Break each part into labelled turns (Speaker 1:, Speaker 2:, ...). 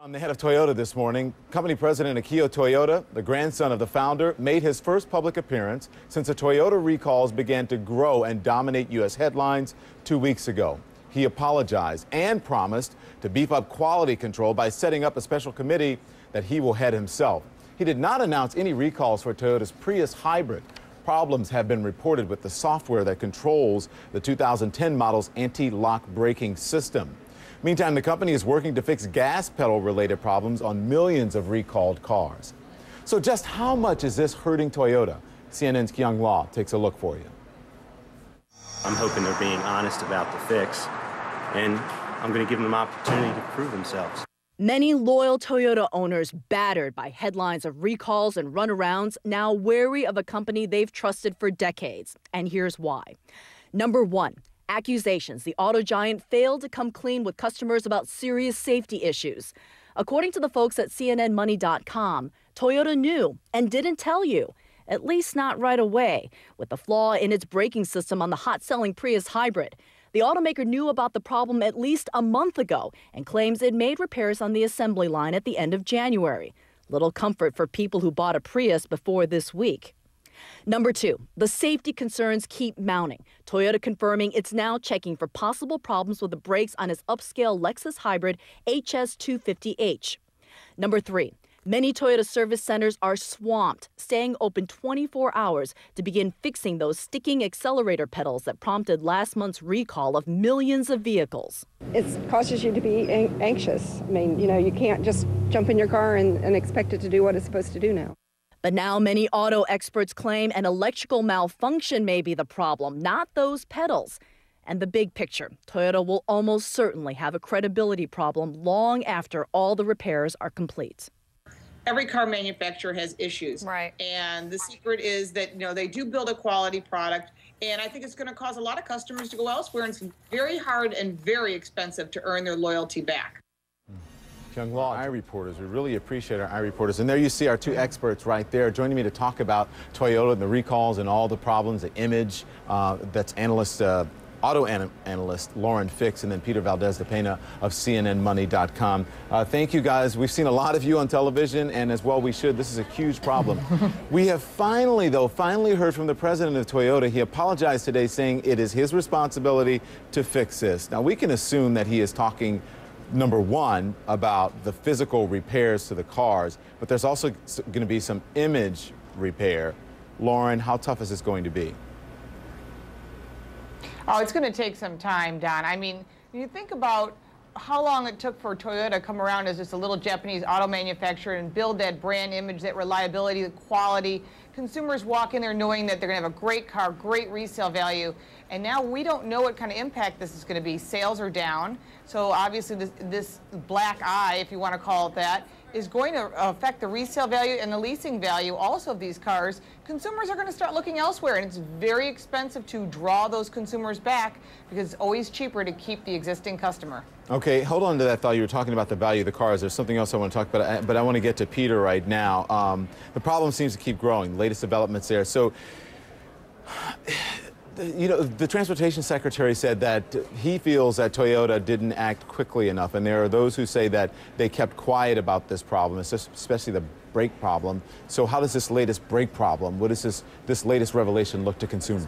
Speaker 1: I'm the head of Toyota this morning. Company president Akio Toyoda, the grandson of the founder, made his first public appearance since the Toyota recalls began to grow and dominate U.S. headlines 2 weeks ago. He apologized and promised to beef up quality control by setting up a special committee that he will head himself. He did not announce any recalls for Toyota's Prius hybrid. Problems have been reported with the software that controls the 2010 model's anti-lock braking system. Meantime, the company is working to fix gas pedal-related problems on millions of recalled cars. So just how much is this hurting Toyota? CNN's Kyung Law takes a look for you.
Speaker 2: I'm hoping they're being honest about the fix, and I'm going to give them an opportunity to prove themselves.
Speaker 3: Many loyal Toyota owners battered by headlines of recalls and runarounds, now wary of a company they've trusted for decades. And here's why. Number one, accusations the auto giant failed to come clean with customers about serious safety issues. According to the folks at CNNmoney.com, Toyota knew and didn't tell you, at least not right away, with the flaw in its braking system on the hot-selling Prius hybrid. The automaker knew about the problem at least a month ago and claims it made repairs on the assembly line at the end of January. Little comfort for people who bought a Prius before this week. Number two, the safety concerns keep mounting. Toyota confirming it's now checking for possible problems with the brakes on its upscale Lexus hybrid HS250H. Number three, many Toyota service centers are swamped, staying open 24 hours to begin fixing those sticking accelerator pedals that prompted last month's recall of millions of vehicles.
Speaker 4: It causes you to be anxious. I mean, you can't just jump in your car and expect it to do what it's supposed to do now.
Speaker 3: But now many auto experts claim an electrical malfunction may be the problem, not those pedals. And the big picture, Toyota will almost certainly have a credibility problem long after all the repairs are complete.
Speaker 5: Every car manufacturer has issues.
Speaker 6: Right.
Speaker 5: And the secret is that, they do build a quality product. And I think it's going to cause a lot of customers to go elsewhere. And it's very hard and very expensive to earn their loyalty back.
Speaker 1: Kyung Law, iReporters. We really appreciate our iReporters. And there you see our two experts right there joining me to talk about Toyota and the recalls and all the problems, the image. That's auto analyst Lauren Fix, and then Peter Valdez de Pena of CNNmoney.com. Thank you, guys. We've seen a lot of you on television, and as well we should. This is a huge problem. We have finally heard from the president of Toyota. He apologized today, saying it is his responsibility to fix this. Now, we can assume that he is talking, number one, about the physical repairs to the cars, but there's also going to be some image repair. Lauren, how tough is this going to be?
Speaker 6: Oh, it's going to take some time, Don. I mean, when you think about how long it took for Toyota to come around as just a little Japanese auto manufacturer and build that brand image, that reliability, the quality. Consumers walk in there knowing that they're going to have a great car, great resale value. And now we don't know what kind of impact this is going to be. Sales are down. So obviously this black eye, if you want to call it that, is going to affect the resale value and the leasing value also of these cars. Consumers are going to start looking elsewhere, and it's very expensive to draw those consumers back because it's always cheaper to keep the existing customer.
Speaker 1: Okay, hold on to that thought. You were talking about the value of the cars. There's something else I want to talk about, but I want to get to Peter right now. The problem seems to keep growing. Latest developments there. So, the transportation secretary said that he feels that Toyota didn't act quickly enough, and there are those who say that they kept quiet about this problem, especially the brake problem. So how does this latest brake problem, what does this latest revelation look to consumers?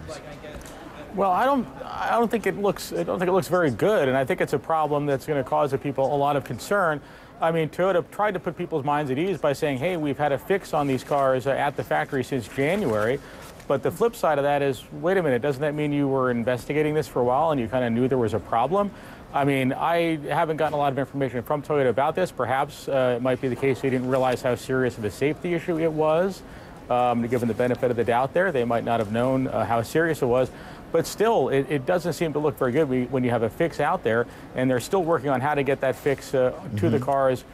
Speaker 7: Well, I don't think it looks very good, and I think it's a problem that's going to cause the people a lot of concern. I mean, Toyota tried to put people's minds at ease by saying, hey, we've had a fix on these cars at the factory since January. But the flip side of that is, wait a minute, doesn't that mean you were investigating this for a while and you kind of knew there was a problem? I mean, I haven't gotten a lot of information from Toyota about this. Perhaps it might be the case they didn't realize how serious of a safety issue it was. Given the benefit of the doubt there, they might not have known how serious it was. But still, it doesn't seem to look very good when you have a fix out there, and they're still working on how to get that fix to the cars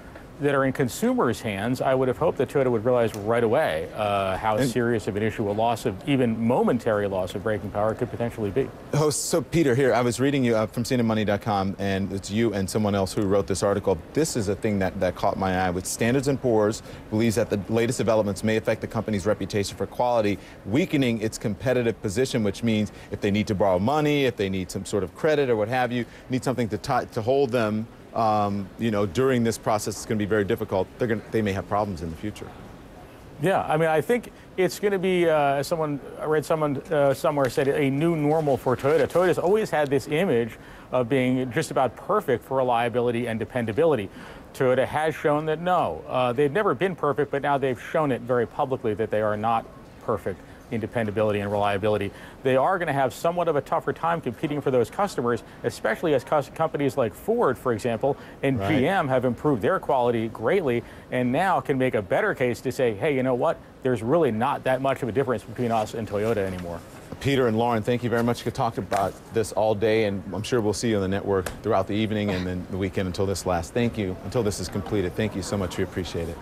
Speaker 7: that are in consumers' hands. I would have hoped that Toyota would realize right away how serious of an issue a loss of, even momentary loss of braking power could potentially be.
Speaker 1: So Peter, here, I was reading you from CNNmoney.com, and it's you and someone else who wrote this article. This is a thing that caught my eye. With Standards & Poor's believes that the latest developments may affect the company's reputation for quality, weakening its competitive position, which means if they need to borrow money, if they need some sort of credit or what have you, need something to hold them you know, during this process, it's going to be very difficult. They may have problems in the future.
Speaker 7: Yeah, I mean, I think it's going to be, I read someone somewhere said, a new normal for Toyota. Toyota's always had this image of being just about perfect for reliability and dependability. Toyota has shown that no, they've never been perfect, but now they've shown it very publicly that they are not perfect in dependability and reliability. They are going to have somewhat of a tougher time competing for those customers, especially as companies like Ford, for example, and GM have improved their quality greatly and now can make a better case to say, hey, you know what? There's really not that much of a difference between us and Toyota anymore.
Speaker 1: Peter and Lauren, thank you very much. We could talk about this all day, and I'm sure we'll see you on the network throughout the evening and then the weekend until this lasts. Thank you. Until this is completed, thank you so much. We appreciate it.